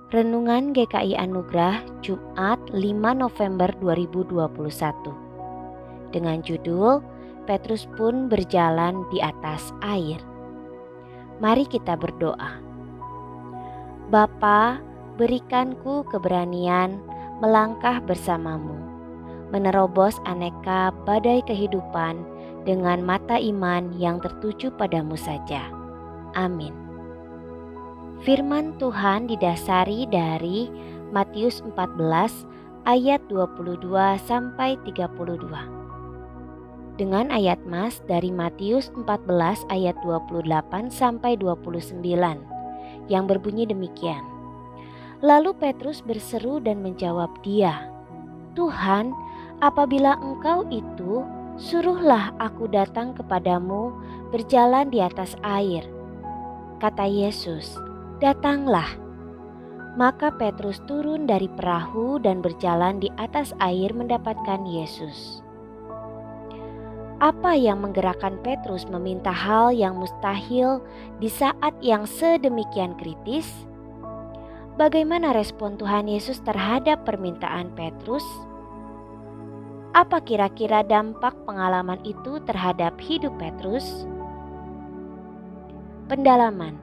Renungan GKI Anugerah Jumat 5 November 2021 dengan judul Petrus pun berjalan di atas air. Mari kita berdoa. Bapa, berikanku keberanian melangkah bersamamu, menerobos aneka badai kehidupan dengan mata iman yang tertuju padamu saja. Amin. Firman Tuhan didasari dari Matius 14 ayat 22 sampai 32. Dengan ayat mas dari Matius 14 ayat 28 sampai 29 yang berbunyi demikian. Lalu Petrus berseru dan menjawab dia, "Tuhan, apabila Engkau itu, suruhlah aku datang kepadamu berjalan di atas air." Kata Yesus, "Datanglah." Maka Petrus turun dari perahu dan berjalan di atas air mendapatkan Yesus. Apa yang menggerakkan Petrus meminta hal yang mustahil di saat yang sedemikian kritis? Bagaimana respon Tuhan Yesus terhadap permintaan Petrus? Apa kira-kira dampak pengalaman itu terhadap hidup Petrus? Pendalaman.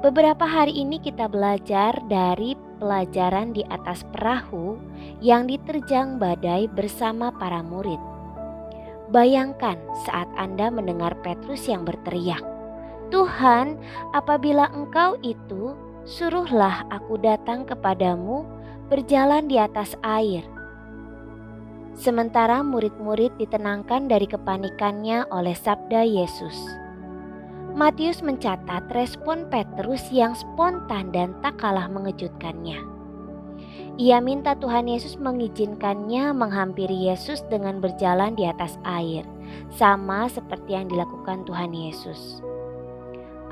Beberapa hari ini kita belajar dari pelajaran di atas perahu yang diterjang badai bersama para murid. Bayangkan saat Anda mendengar Petrus yang berteriak, "Tuhan, apabila Engkau itu, suruhlah aku datang kepadamu berjalan di atas air." Sementara murid-murid ditenangkan dari kepanikannya oleh sabda Yesus. Matius mencatat respon Petrus yang spontan dan tak kalah mengejutkannya. Ia minta Tuhan Yesus mengizinkannya menghampiri Yesus dengan berjalan di atas air, sama seperti yang dilakukan Tuhan Yesus.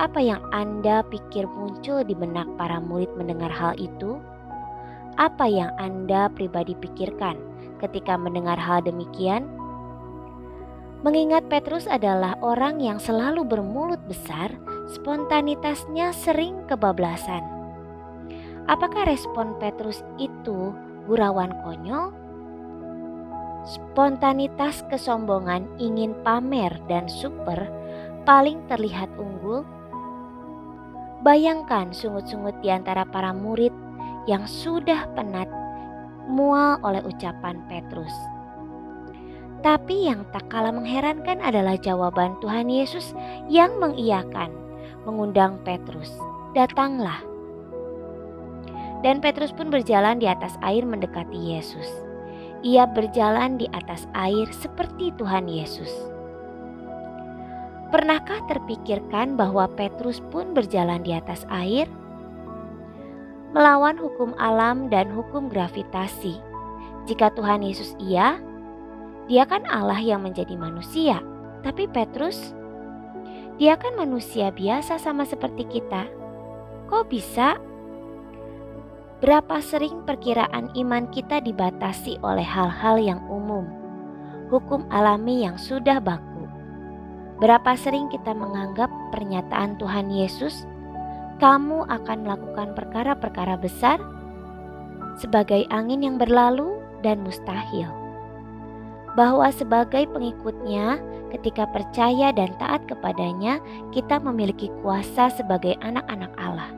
Apa yang Anda pikir muncul di benak para murid mendengar hal itu? Apa yang Anda pribadi pikirkan ketika mendengar hal demikian? Mengingat Petrus adalah orang yang selalu bermulut besar, spontanitasnya sering kebablasan. Apakah respon Petrus itu gurauan konyol? Spontanitas kesombongan ingin pamer dan super paling terlihat unggul? Bayangkan sungut-sungut di antara para murid yang sudah penat mual oleh ucapan Petrus. Tapi yang tak kalah mengherankan adalah jawaban Tuhan Yesus yang mengiyakan, mengundang Petrus, "Datanglah." Dan Petrus pun berjalan di atas air mendekati Yesus. Ia berjalan di atas air seperti Tuhan Yesus. Pernahkah terpikirkan bahwa Petrus pun berjalan di atas air? Melawan hukum alam dan hukum gravitasi. Jika Tuhan Yesus iya, Dia kan Allah yang menjadi manusia. Tapi Petrus, dia kan manusia biasa sama seperti kita. Kok bisa? Berapa sering perkiraan iman kita dibatasi oleh hal-hal yang umum, hukum alami yang sudah baku. Berapa sering kita menganggap pernyataan Tuhan Yesus, "Kamu akan melakukan perkara-perkara besar," sebagai angin yang berlalu dan mustahil. Bahwa sebagai pengikutnya, ketika percaya dan taat kepadanya, kita memiliki kuasa sebagai anak-anak Allah.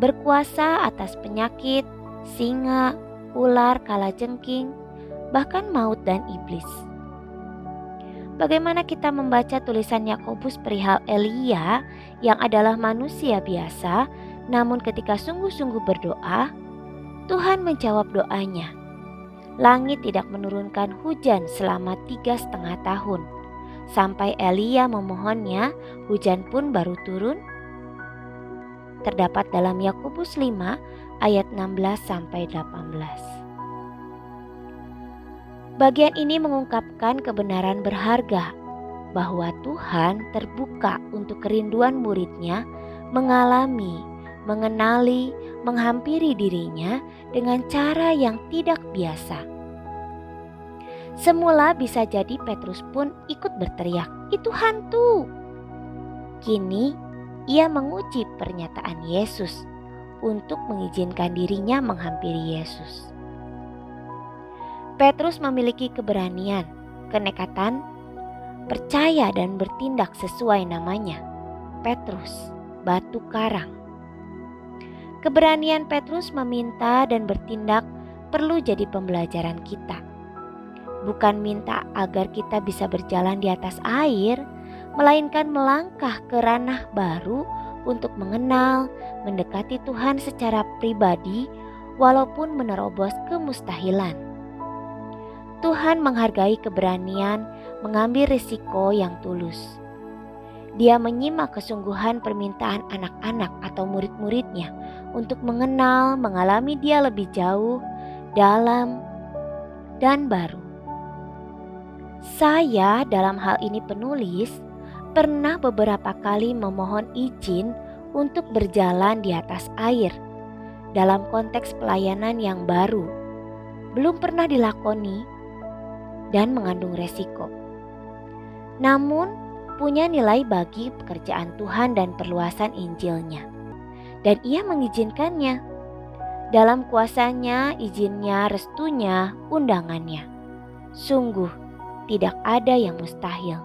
Berkuasa atas penyakit, singa, ular, kalajengking, bahkan maut dan iblis. Bagaimana kita membaca tulisan Yakobus perihal Elia yang adalah manusia biasa, namun ketika sungguh-sungguh berdoa, Tuhan menjawab doanya. Langit tidak menurunkan hujan selama 3,5 tahun. Sampai Elia memohonnya, hujan pun baru turun. Terdapat dalam Yakobus 5 ayat 16 sampai 18. Bagian ini mengungkapkan kebenaran berharga bahwa Tuhan terbuka untuk kerinduan muridnya mengalami, mengenali, menghampiri dirinya dengan cara yang tidak biasa. Semula bisa jadi Petrus pun ikut berteriak, "Itu hantu!" Kini ia menguji pernyataan Yesus, untuk mengizinkan dirinya menghampiri Yesus. Petrus memiliki keberanian, kenekatan, percaya dan bertindak sesuai namanya, Petrus, batu karang. Keberanian Petrus meminta dan bertindak perlu jadi pembelajaran kita. Bukan minta agar kita bisa berjalan di atas air, melainkan melangkah ke ranah baru untuk mengenal, mendekati Tuhan secara pribadi walaupun menerobos kemustahilan. Tuhan menghargai keberanian mengambil risiko yang tulus. Dia menyimak kesungguhan permintaan anak-anak atau murid-muridnya untuk mengenal, mengalami Dia lebih jauh, dalam, dan baru. Saya dalam hal ini penulis pernah beberapa kali memohon izin untuk berjalan di atas air dalam konteks pelayanan yang baru, belum pernah dilakoni dan mengandung resiko. Namun punya nilai bagi pekerjaan Tuhan dan perluasan Injilnya, dan Ia mengizinkannya. Dalam kuasanya, izinnya, restunya, undangannya. Sungguh tidak ada yang mustahil.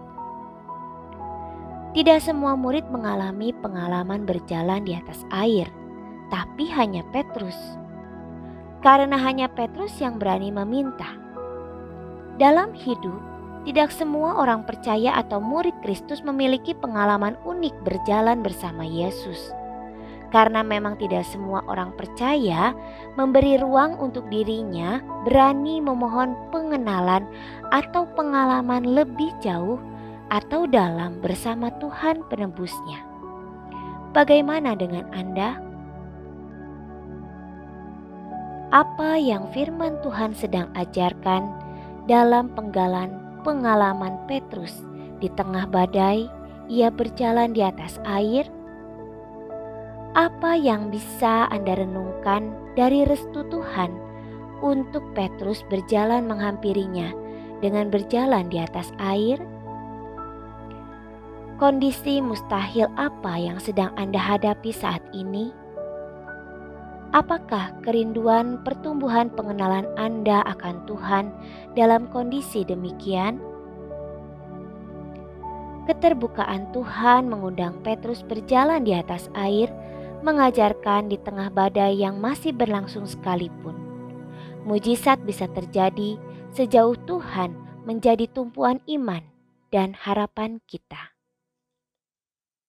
Tidak semua murid mengalami pengalaman berjalan di atas air, tapi hanya Petrus. Karena hanya Petrus yang berani meminta. Dalam hidup, tidak semua orang percaya atau murid Kristus memiliki pengalaman unik berjalan bersama Yesus. Karena memang tidak semua orang percaya memberi ruang untuk dirinya berani memohon pengenalan atau pengalaman lebih jauh atau dalam bersama Tuhan penebusnya. Bagaimana dengan Anda? Apa yang firman Tuhan sedang ajarkan dalam pengalaman Petrus di tengah badai, ia berjalan di atas air? Apa yang bisa Anda renungkan dari restu Tuhan untuk Petrus berjalan menghampirinya dengan berjalan di atas air? Kondisi mustahil apa yang sedang Anda hadapi saat ini? Apakah kerinduan pertumbuhan pengenalan Anda akan Tuhan dalam kondisi demikian? Keterbukaan Tuhan mengundang Petrus berjalan di atas air, mengajarkan di tengah badai yang masih berlangsung sekalipun. Mujizat bisa terjadi sejauh Tuhan menjadi tumpuan iman dan harapan kita.